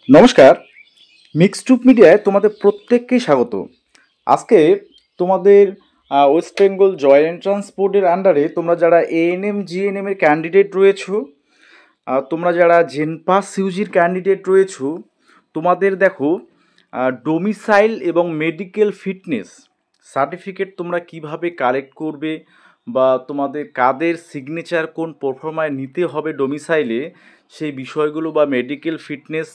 নমস্কার, মিক্সড মিডিয়ায় তোমাদের প্রত্যেককেই স্বাগত। আজকে তোমাদের ওয়েস্ট বেঙ্গল জয়েন্ট ট্রান্সপোর্টের আন্ডারে তোমরা যারা এএনএম জিএনএম এর ক্যান্ডিডেট রয়েছো, তোমরা যারা জেনপাস ইউজির ক্যান্ডিডেট রয়েছো, তোমাদের দেখো ডোমিসাইল এবং মেডিকেল ফিটনেস সার্টিফিকেট তোমরা কিভাবে কালেক্ট করবে বা তোমাদের কাদের সিগনেচার কোন প্রোফর্মায় নিতে হবে ডোমিসাইলে, সেই বিষয়গুলো বা মেডিকেল ফিটনেস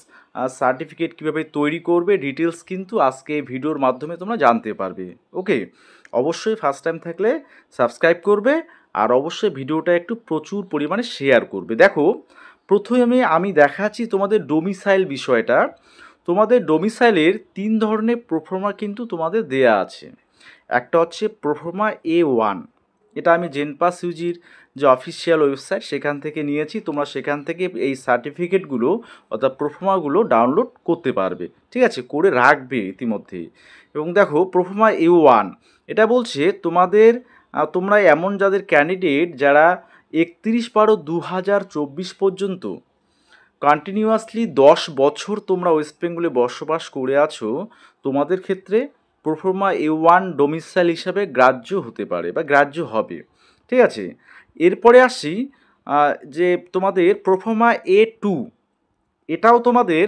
সার্টিফিকেট কীভাবে তৈরি করবে ডিটেলস কিন্তু আজকে এই ভিডিওর মাধ্যমে তোমরা জানতে পারবে। ওকে, অবশ্যই ফার্স্ট টাইম থাকলে সাবস্ক্রাইব করবে আর অবশ্যই ভিডিওটা একটু প্রচুর পরিমাণে শেয়ার করবে। দেখো, প্রথমে আমি দেখাচ্ছি তোমাদের ডোমিসাইল বিষয়টা। তোমাদের ডোমিসাইলের 3 ধরনের প্রোফর্মা কিন্তু তোমাদের দেয়া আছে। একটা হচ্ছে প্রোফর্মা A1, এটা আমি জেনপাস ইউজির যে অফিসিয়াল ওয়েবসাইট সেখান থেকে নিয়েছি। তোমরা সেখান থেকে এই সার্টিফিকেটগুলো অর্থাৎ প্রোফর্মাগুলো ডাউনলোড করতে পারবে, ঠিক আছে, করে রাখবে ইতিমধ্যেই। এবং দেখো প্রোফর্মা A1 এটা বলছে তোমাদের তোমরা এমন যাদের ক্যান্ডিডেট যারা 31/12/2024 পর্যন্ত কন্টিনিউয়াসলি 10 বছর তোমরা ওয়েস্ট বেঙ্গলে বসবাস করে আছো, তোমাদের ক্ষেত্রে প্রোফর্মা A1 ডোমিসাইল হিসাবে গ্রাহ্য হতে পারে বা গ্রাহ্য হবে, ঠিক আছে। এরপরে আসি যে তোমাদের প্রোফর্মা A2, এটাও তোমাদের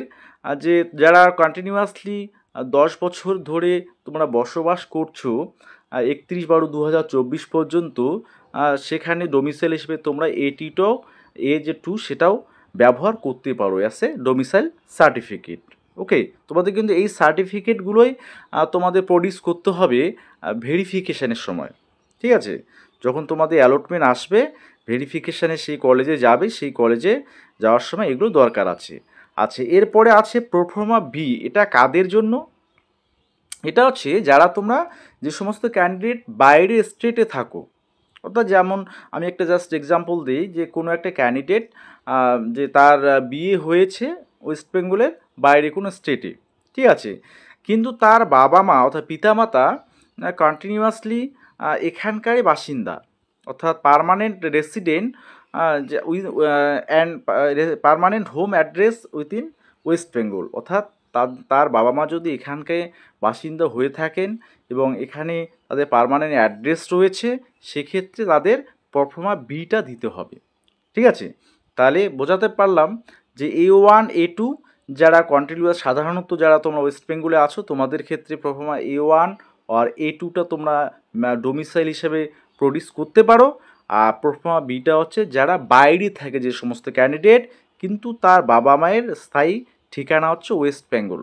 যে যারা কন্টিনিউয়াসলি 10 বছর ধরে তোমরা বসবাস করছো 31/12/2024 পর্যন্ত, সেখানে ডোমিসাইল হিসেবে তোমরা A2টাও A2 সেটাও ব্যবহার করতে পারো অ্যাজ এ ডোমিসাইল সার্টিফিকেট। ওকে, তোমাদের কিন্তু এই সার্টিফিকেটগুলোই তোমাদের প্রডিউস করতে হবে ভেরিফিকেশানের সময়, ঠিক আছে। যখন তোমাদের অ্যালটমেন্ট আসবে, ভেরিফিকেশানে সেই কলেজে যাবে, সেই কলেজে যাওয়ার সময় এগুলো দরকার আছে। আচ্ছা, এরপরে আছে প্রোফর্মা বি, এটা কাদের জন্য? এটা হচ্ছে যারা তোমরা যে সমস্ত ক্যান্ডিডেট বাইরে স্টেটে থাকো, অর্থাৎ যেমন আমি একটা জাস্ট এক্সাম্পল দিই যে কোনো একটা ক্যান্ডিডেট যে তার বিয়ে হয়েছে ওয়েস্ট বেঙ্গলের বাইরে কোনো স্টেটে, ঠিক আছে, কিন্তু তার বাবা মা অর্থাৎ পিতামাতা কন্টিনিউয়াসলি এখানকারই বাসিন্দা, অর্থাৎ permanent resident and permanent home address within West Bengal, অর্থাৎ তার বাবা মা যদি এখানকার বাসিন্দা হয়ে থাকেন এবং এখানে তাদের পার্মানেন্ট অ্যাড্রেস রয়েছে, সেক্ষেত্রে তাদের প্রোফর্মা বিটা দিতে হবে, ঠিক আছে। তাহলে বোঝাতে পারলাম যে A1 A2 যারা কন্টিনিউয়াস সাধারণত যারা তোমরা ওয়েস্ট বেঙ্গলে আছো, তোমাদের ক্ষেত্রে প্রোফর্মা A1 আর A2টা তোমরা ডোমিসাইল হিসেবে প্রডিউস করতে পারো। আর প্রোফর্মা বিটা হচ্ছে যারা বাইরে থাকে যে সমস্ত ক্যান্ডিডেট কিন্তু তার বাবা মায়ের স্থায়ী ঠিকানা হচ্ছে ওয়েস্ট বেঙ্গল,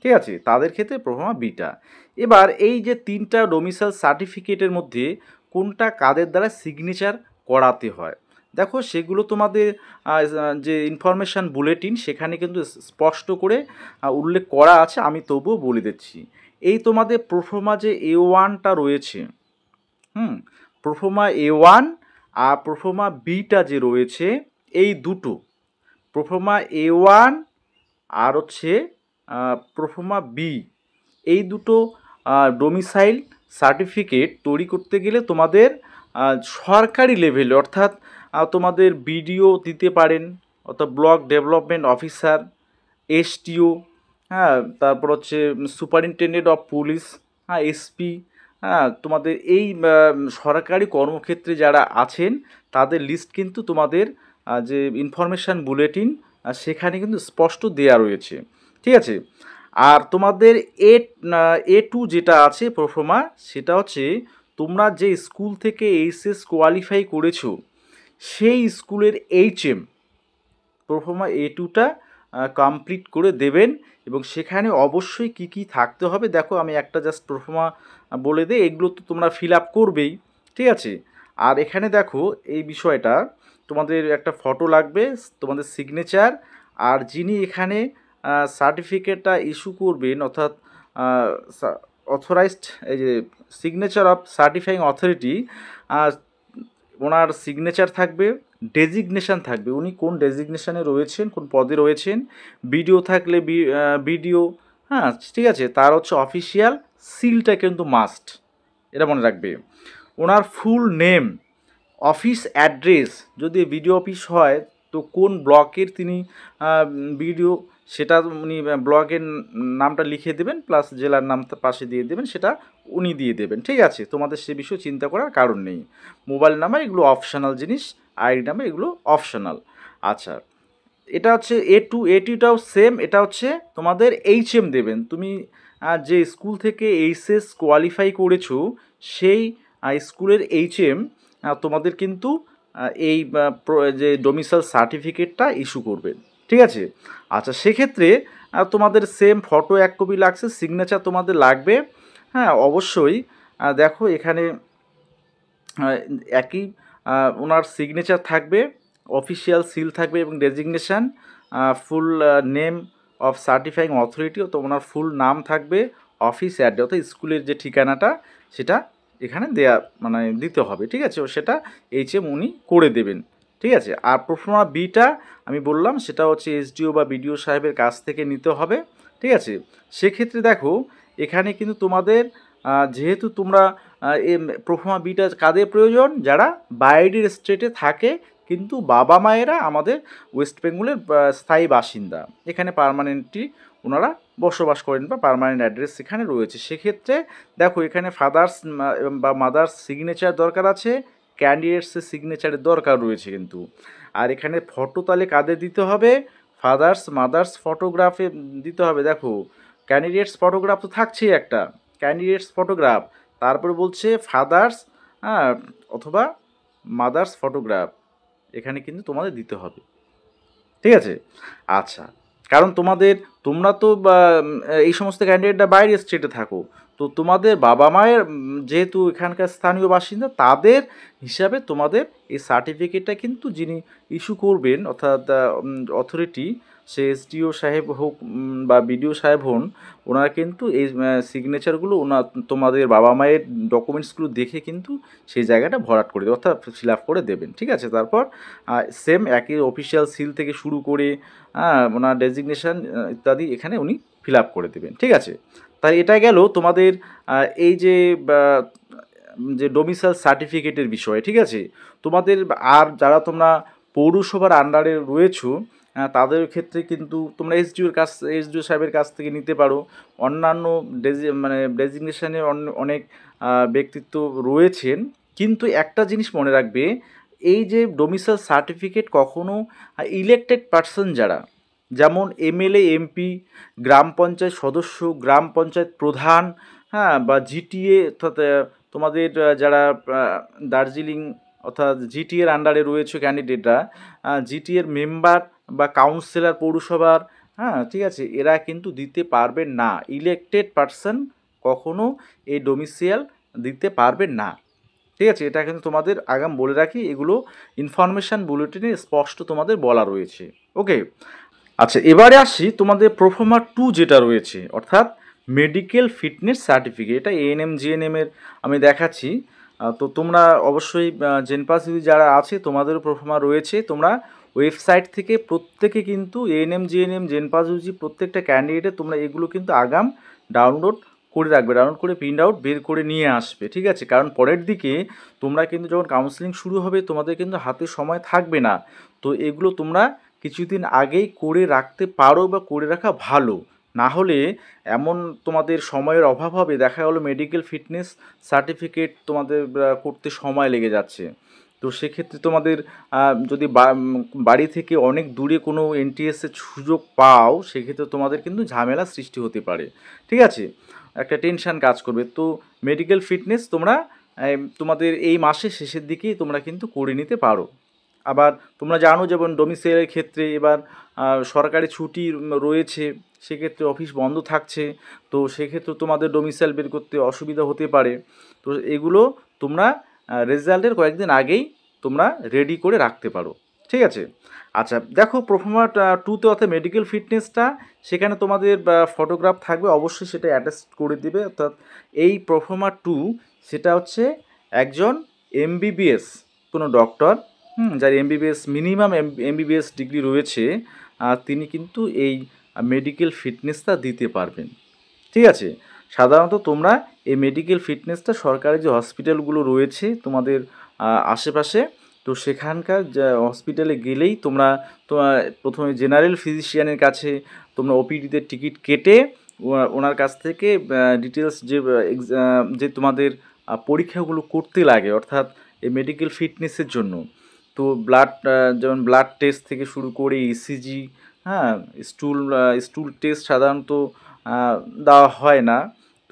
ঠিক আছে, তাদের ক্ষেত্রে প্রোফর্মা বিটা। এবার এই যে 3টা ডোমিসাইল সার্টিফিকেটের মধ্যে কোনটা কাদের দ্বারা সিগনেচার করাতে হয়, দেখো সেগুলো তোমাদের যে ইনফরমেশান বুলেটিন সেখানে কিন্তু স্পষ্ট করে উল্লেখ করা আছে, আমি তবুও বলে দিচ্ছি। এই তোমাদের প্রোফর্মা যে A1টা রয়েছে, প্রোফর্মা A1 আর প্রোফর্মা বিটা যে রয়েছে, এই দুটো প্রোফর্মা A1 আর হচ্ছে প্রোফর্মা বি, এই দুটো ডোমিসাইল সার্টিফিকেট তৈরি করতে গেলে তোমাদের সরকারি লেভেলে অর্থাৎ তোমাদের বিডিও দিতে পারেন, অর্থাৎ ব্লক ডেভেলপমেন্ট অফিসার, এসটিও, হ্যাঁ, তারপর হচ্ছে সুপারিনটেন্ডেন্ট অফ পুলিশ, হ্যাঁ, এসপি, হ্যাঁ, তোমাদের এই সরকারি কর্মক্ষেত্রে যারা আছেন তাদের লিস্ট কিন্তু তোমাদের যে ইনফরমেশান বুলেটিন সেখানে কিন্তু স্পষ্ট দেয়া রয়েছে, ঠিক আছে। আর তোমাদের A2 যেটা আছে প্রোফর্মা, সেটা হচ্ছে তোমরা যে স্কুল থেকে এইচএস কোয়ালিফাই করেছো সেই স্কুলের HM প্রোফর্মা A2টা কমপ্লিট করে দেবেন এবং সেখানে অবশ্যই কি কি থাকতে হবে, দেখো আমি একটা জাস্ট প্রোফর্মা বলে দিই, এগুলো তো তোমরা ফিল আপ করবেই, ঠিক আছে। আর এখানে দেখো এই বিষয়টা তোমাদের একটা ফটো লাগবে, তোমাদের সিগনেচার, আর যিনি এখানে সার্টিফিকেটটা ইস্যু করবেন অর্থাৎ অথরাইজড এই যে signature of certifying authority, owner signature থাকবে, ডেজিগনেশান থাকবে, উনি কোন ডেজিগনেশানে রয়েছেন, কোন পদে রয়েছেন, বিডিও থাকলে বিডিও, হ্যাঁ, ঠিক আছে, তার হচ্ছে অফিসিয়াল সিলটা কিন্তু মাস্ট, এটা মনে রাখবে। ওনার ফুল নেম, অফিস অ্যাড্রেস, যদি বিডিও অফিস হয় তো কোন ব্লকের তিনি বিডিও সেটা উনি ব্লকের নামটা লিখে দেবেন, প্লাস জেলার নামটা পাশে দিয়ে দেবেন, সেটা উনি দিয়ে দেবেন। ঠিক আছে, তোমাদের সে বিষয়ে চিন্তা করার কারণ নেই। মোবাইল নাম্বার এগুলো অপশনাল জিনিস, আইডি নাম্বার এগুলো অপশনাল। আচ্ছা, এটা হচ্ছে এ টুটাও সেম, এটা হচ্ছে তোমাদের এইচএম দেবেন। তুমি যে স্কুল থেকে এইচএস কোয়ালিফাই করেছো সেই স্কুলের এইচএম তোমাদের কিন্তু এই যে ডোমিসাইল সার্টিফিকেটটা ইস্যু করবেন। ঠিক আছে। আচ্ছা, সেক্ষেত্রে তোমাদের সেম ফটো 1 কপি লাগছে, সিগনেচার তোমাদের লাগবে। হ্যাঁ, অবশ্যই। দেখো এখানে একই ওনার সিগনেচার থাকবে, অফিসিয়াল সিল থাকবে এবং designation, full name of certifying authority, তো ওনার ফুল নাম থাকবে, অফিস অ্যাড্রেস অর্থাৎ স্কুলের যে ঠিকানাটা সেটা এখানে দেয়া মানে দিতে হবে। ঠিক আছে, ও সেটা এইচএম উনি করে দেবেন। ঠিক আছে। আর প্রোফর্মা বিটা আমি বললাম সেটা হচ্ছে এসডিও বা বিডিও সাহেবের কাছ থেকে নিতে হবে। ঠিক আছে। সেক্ষেত্রে দেখো এখানে কিন্তু তোমাদের যেহেতু তোমরা প্রোফর্মা বিটা কাদের প্রয়োজন, যারা বাইরের স্টেটে থাকে কিন্তু বাবা মায়েরা আমাদের ওয়েস্ট বেঙ্গলের স্থায়ী বাসিন্দা, এখানে পার্মানেন্টলি ওনারা বসবাস করেন বা পার্মানেন্ট অ্যাড্রেস এখানে রয়েছে। সেক্ষেত্রে দেখো এখানে ফাদার্স বা মাদার্স সিগনেচার দরকার আছে, ক্যান্ডিডেটসের সিগনেচারের দরকার রয়েছে কিন্তু। আর এখানে ফটো তাহলে কাদের দিতে হবে, ফাদার্স মাদার্স ফটোগ্রাফে দিতে হবে। দেখো ক্যান্ডিডেটস ফটোগ্রাফ তো থাকছেই একটা, ক্যান্ডিডেটস ফটোগ্রাফ, তারপর বলছে ফাদার্স অথবা মাদার্স ফটোগ্রাফ এখানে কিন্তু তোমাদের দিতে হবে। ঠিক আছে। আচ্ছা, কারণ তোমরা তো এই সমস্ত ক্যান্ডিডেটরা বাইরের স্টেটে থাকো, তো তোমাদের বাবা মায়ের যেহেতু এখানকার স্থানীয় বাসিন্দা, তাদের হিসাবে তোমাদের এই সার্টিফিকেটটা কিন্তু যিনি ইস্যু করবেন অর্থাৎ অথরিটি, সে এসডিও সাহেব হোক বা বিডিও সাহেব হন, ওনারা কিন্তু এই সিগনেচারগুলো তোমাদের বাবা মায়ের ডকুমেন্টসগুলো দেখে কিন্তু সেই জায়গাটা ভরাট করে দেবে অর্থাৎ ফিল আপ করে দেবেন। ঠিক আছে। তারপর সেম একই অফিসিয়াল সিল থেকে শুরু করে ওনার ডেজিগনেশান ইত্যাদি এখানে উনি ফিল আপ করে দেবেন। ঠিক আছে। তাই এটা গেল তোমাদের এই যে ডোমিসাইল সার্টিফিকেটের বিষয়। ঠিক আছে। তোমাদের আর যারা তোমরা পৌরসভার আন্ডারে রয়েছো তাদের ক্ষেত্রে কিন্তু তোমরা এসডিও সাহেবের কাছ থেকে নিতে পারো। অন্যান্য ডেজিগনেশানে অনেক ব্যক্তিত্ব রয়েছেন, কিন্তু একটা জিনিস মনে রাখবে, এই যে ডোমিসাইল সার্টিফিকেট কখনো ইলেকটেড পার্সন যারা, যেমন এমএলএ এমপি, গ্রাম পঞ্চায়েত সদস্য, গ্রাম পঞ্চায়েত প্রধান, হ্যাঁ, বা জিটিএ অর্থাৎ তোমাদের যারা দার্জিলিং অর্থাৎ জিটিএর আন্ডারে রয়েছে ক্যান্ডিডেটরা, জিটিএর মেম্বার বা কাউন্সিলর পৌরসভার, হ্যাঁ, ঠিক আছে, এরা কিন্তু দিতে পারবেন না। ইলেকটেড পার্সন কখনো এই ডোমিসাইল দিতে পারবেন না। ঠিক আছে, এটা কিন্তু তোমাদের আগাম বলে রাখি, এগুলো ইনফরমেশান বুলেটিনে স্পষ্ট তোমাদের বলা রয়েছে। ওকে। আচ্ছা, এবারে আসি তোমাদের প্রোফর্মা 2 যেটা রয়েছে অর্থাৎ মেডিকেল ফিটনেস সার্টিফিকেট, এটা এএনএম জিএনএমের আমি দেখাচ্ছি। তো তোমরা অবশ্যই জেনপাস যারা আছে তোমাদেরও প্রোফর্মা রয়েছে, তোমরা ওয়েবসাইট থেকে প্রত্যেকে কিন্তু এএনএম জিএনএম জেনপাস ইউজি প্রত্যেকটা ক্যান্ডিডেটে তোমরা এগুলো কিন্তু আগাম ডাউনলোড করে রাখবে, ডাউনলোড করে প্রিন্ট আউট বের করে নিয়ে আসবে। ঠিক আছে, কারণ পরের দিকে তোমরা কিন্তু যখন কাউন্সেলিং শুরু হবে তোমাদের কিন্তু হাতে সময় থাকবে না, তো এগুলো তোমরা কিছুদিন আগেই করে রাখতে পারো বা করে রাখা ভালো। না হলে এমন তোমাদের সময়ের অভাব হবে, দেখা গেলো মেডিকেল ফিটনেস সার্টিফিকেট তোমাদের করতে সময় লেগে যাচ্ছে। তো সেক্ষেত্রে তোমাদের যদি বাড়ি থেকে অনেক দূরে কোনো এনটিএসের সুযোগ পাও, সেক্ষেত্রে তোমাদের কিন্তু ঝামেলা সৃষ্টি হতে পারে। ঠিক আছে, একটা টেনশান কাজ করবে। তো মেডিকেল ফিটনেস তোমরা তোমাদের এই মাসের শেষের দিকেই তোমরা কিন্তু করে নিতে পারো। আবার তোমরা জানো যেমন ডোমিসাইলের ক্ষেত্রে এবার সরকারি ছুটি রয়েছে, সেক্ষেত্রে অফিস বন্ধ থাকছে, তো সেক্ষেত্রে তোমাদের ডোমিসাইল বের করতে অসুবিধা হতে পারে। তো এগুলো তোমরা রেজাল্টের কয়েকদিন আগেই তোমরা রেডি করে রাখতে পারো। ঠিক আছে। আচ্ছা, দেখো প্রোফর্মা 2তে অর্থাৎ মেডিকেল ফিটনেসটা, সেখানে তোমাদের ফটোগ্রাফ থাকবে, অবশ্যই সেটা অ্যাটাচ করে দিবে। অর্থাৎ এই প্রোফর্মা 2 সেটা হচ্ছে একজন এমবিবিএস কোনো ডক্টর, যার এমবিবিএস মিনিমাম এমবিবিএস ডিগ্রি রয়েছে, তিনি কিন্তু এই মেডিকেল ফিটনেসটা দিতে পারবেন। ঠিক আছে। সাধারণত তোমরা এই মেডিকেল ফিটনেসটা সরকারি যে হসপিটালগুলো রয়েছে তোমাদের আশেপাশে, তো সেখানকার হসপিটালে গেলেই তোমরা তোমার প্রথমে জেনারেল ফিজিশিয়ানের কাছে তোমরা ওপিডিতে টিকিট কেটে ওনার কাছ থেকে ডিটেলস যে তোমাদের পরীক্ষাগুলো করতে লাগে, অর্থাৎ এই মেডিকেল ফিটনেসের জন্য। তো যেমন ব্লাড টেস্ট থেকে শুরু করে ইসিজি, হ্যাঁ, স্টুল টেস্ট সাধারণত দেওয়া হয় না।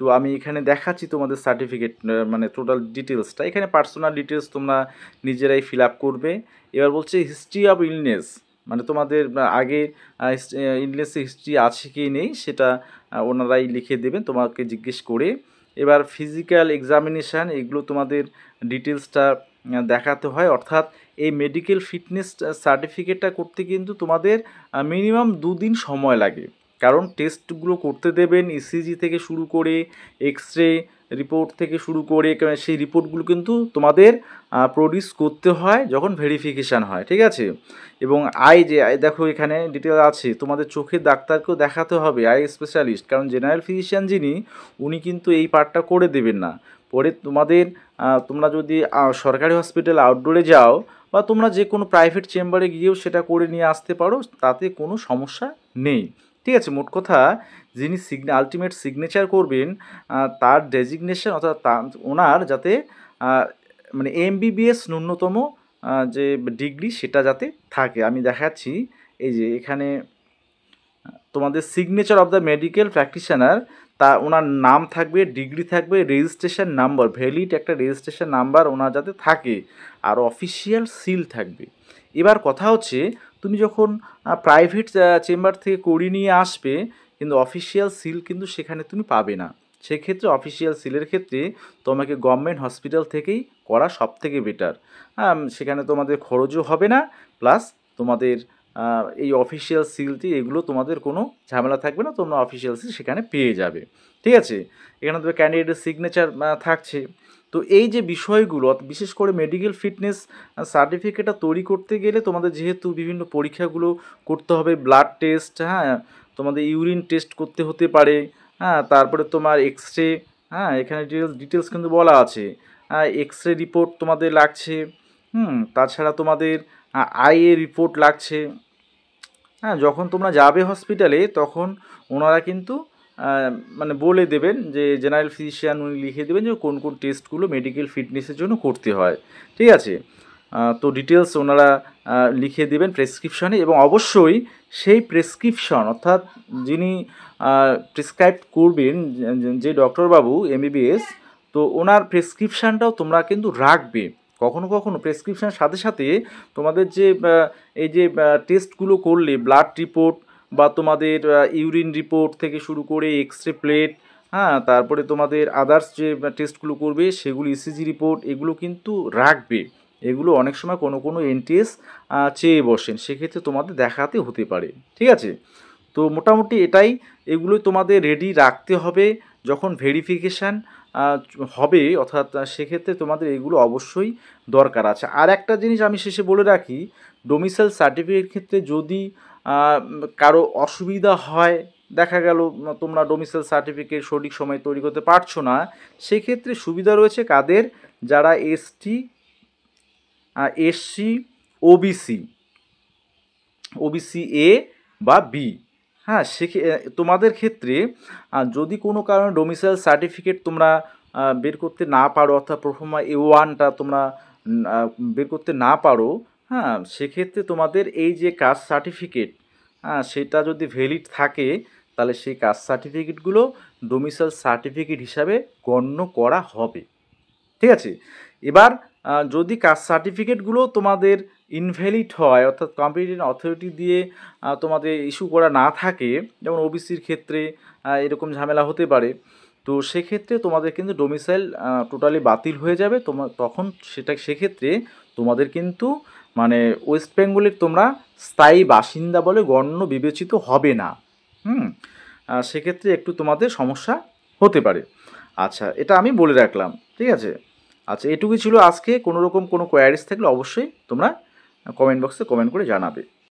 তো আমি এখানে দেখাচ্ছি তোমাদের সার্টিফিকেট, মানে টোটাল ডিটেলসটা। এখানে পার্সোনাল ডিটেলস তোমরা নিজেরাই ফিল আপ করবে। এবার বলছে হিস্ট্রি অফ ইলনেস, মানে তোমাদের আগে ইলনেসের হিস্ট্রি আছে কি নেই সেটা ওনারাই লিখে দেবেন তোমাকে জিজ্ঞেস করে। এবার ফিজিক্যাল এক্সামিনেশান, এগুলো তোমাদের ডিটেলসটা দেখাতে হয়। অর্থাৎ এই মেডিকেল ফিটনেস সার্টিফিকেটটা করতে কিন্তু তোমাদের মিনিমাম 2 দিন সময় লাগে, কারণ টেস্টগুলো করতে দেবেন ইসিজি থেকে শুরু করে এক্স রে রিপোর্ট থেকে শুরু করে, সেই রিপোর্টগুলো কিন্তু তোমাদের প্রডিউস করতে হয় যখন ভেরিফিকেশান হয়, ঠিক আছে। এবং দেখো এখানে ডিটেল আছে, তোমাদের চোখের ডাক্তারকেও দেখাতে হবে, আই স্পেশালিস্ট, কারণ জেনারেল ফিজিশিয়ান যিনি উনি কিন্তু এই পার্টটা করে দেবেন না। পরে তোমরা যদি সরকারি হসপিটাল আউটডোরে যাও বা তোমরা যে কোনো প্রাইভেট চেম্বারে গিয়েও সেটা করে নিয়ে আসতে পারো, তাতে কোনো সমস্যা নেই, ঠিক আছে। মোট কথা, যিনি আলটিমেট সিগনেচার করবেন তার ডেজিগনেশন, অর্থাৎ ওনার যাতে মানে এমবিবিএস ন্যূনতম যে ডিগ্রি সেটা যাতে থাকে। আমি দেখাচ্ছি, এই যে এখানে তোমাদের signature of the medical practitioner, তা ওনার নাম থাকবে, ডিগ্রি থাকবে, রেজিস্ট্রেশন নাম্বার, ভ্যালিড একটা রেজিস্ট্রেশন নাম্বার ওনার যাতে থাকে, আর অফিসিয়াল সিল থাকবে। এবার কথা হচ্ছে, তুমি যখন প্রাইভেট চেম্বার থেকে করিয়ে নিয়ে আসবে, কিন্তু অফিসিয়াল সিল কিন্তু সেখানে তুমি পাবে না। সেক্ষেত্রে অফিসিয়াল সিলের ক্ষেত্রে তোমাকে গভর্নমেন্ট হসপিটাল থেকেই করা সবথেকে বেটার। সেখানে তোমাদের খরচও হবে না, প্লাস তোমাদের এই অফিসিয়াল সিলটি, এগুলো তোমাদের কোনো ঝামেলা থাকবে না, তোমরা অফিসিয়াল সিল সেখানে পেয়ে যাবে, ঠিক আছে। এখানে তোমার ক্যান্ডিডেটের সিগনেচার থাকছে। তো এই যে বিষয়গুলো, বিশেষ করে মেডিকেল ফিটনেস সার্টিফিকেটটা তৈরি করতে গেলে তোমাদের যেহেতু বিভিন্ন পরীক্ষাগুলো করতে হবে, ব্লাড টেস্ট, হ্যাঁ, তোমাদের ইউরিন টেস্ট করতে হতে পারে, হ্যাঁ, তারপরে তোমার এক্স রে, হ্যাঁ, এখানে ডিটেলস কিন্তু বলা আছে, এক্স রে রিপোর্ট তোমাদের লাগছে, তাছাড়া তোমাদের আইএ রিপোর্ট লাগছে। হ্যাঁ, যখন তোমরা যাবে হসপিটালে তখন ওনারা কিন্তু মানে বলে দেবেন, যে জেনারেল ফিজিশিয়ান উনি লিখে দেবেন যে কোন কোন টেস্টগুলো মেডিকেল ফিটনেসের জন্য করতে হয়, ঠিক আছে। তো ডিটেলস ওনারা লিখে দেবেন প্রেসক্রিপশনে, এবং অবশ্যই সেই প্রেসক্রিপশন, অর্থাৎ যিনি প্রেসক্রাইব করবেন, যে ডক্টরবাবু এমবিবিএস, তো ওনার প্রেসক্রিপশানটাও তোমরা কিন্তু রাখবে। কখনো কখনো প্রেসক্রিপশানের সাথে সাথে তোমাদের যে এই যে টেস্টগুলো করলে, ব্লাড রিপোর্ট বা তোমাদের ইউরিন রিপোর্ট থেকে শুরু করে এক্স রে প্লেট, হ্যাঁ, তারপরে তোমাদের আদার্স যে টেস্টগুলো করবে সেগুলো ইসিজি রিপোর্ট, এগুলো কিন্তু রাখবে। এগুলো অনেক সময় কোনো কোনো এনটিএস চেয়ে বসেন, সেক্ষেত্রে তোমাদের দেখাতে হতে পারে, ঠিক আছে। তো মোটামুটি এটাই, এগুলোই তোমাদের রেডি রাখতে হবে যখন ভেরিফিকেশান হবে, অর্থাৎ সেক্ষেত্রে তোমাদের এগুলো অবশ্যই দরকার আছে। আর একটা জিনিস আমি শেষে বলে রাখি, ডোমিসাইল সার্টিফিকেট ক্ষেত্রে যদি কারো অসুবিধা হয়, দেখা গেল তোমরা ডোমিসাইল সার্টিফিকেট সঠিক সময় তৈরি করতে পারছো না, সেক্ষেত্রে সুবিধা রয়েছে কাদের, যারা ST, SC, OBC, OBC A বা বি, হ্যাঁ, তোমাদের ক্ষেত্রে যদি কোনো কারণে ডোমিসাইল সার্টিফিকেট তোমরা বের করতে না পারো, অর্থাৎ প্রোফার্মা A1টা তোমরা বের করতে না পারো, হ্যাঁ, সেক্ষেত্রে তোমাদের এই যে কাস্ট সার্টিফিকেট, হ্যাঁ, সেটা যদি ভ্যালিড থাকে, তাহলে সেই কাস্ট সার্টিফিকেটগুলো ডোমিসাইল সার্টিফিকেট হিসাবে গণ্য করা হবে, ঠিক আছে। এবার যদি কাস্ট সার্টিফিকেটগুলো তোমাদের ইনভ্যালিড হয়, অর্থাৎ কম্পিটেন্ট অথরিটি দিয়ে তোমাদের ইস্যু করা না থাকে, যেমন ওবিসির ক্ষেত্রে এরকম ঝামেলা হতে পারে, তো সেক্ষেত্রে তোমাদের কিন্তু ডোমিসাইল টোটালি বাতিল হয়ে যাবে। তখন সেক্ষেত্রে তোমাদের কিন্তু মানে ওয়েস্ট বেঙ্গলের তোমরা স্থায়ী বাসিন্দা বলে গণ্য বিবেচিত হবে না। সেক্ষেত্রে একটু তোমাদের সমস্যা হতে পারে। আচ্ছা, এটা আমি বলে রাখলাম, ঠিক আছে। আচ্ছা, এটুকুই ছিল আজকে। কোনো রকম কোনো কোয়ারিজ থাকলে অবশ্যই তোমরা কমেন্ট বক্সে কমেন্ট করে জানাবে।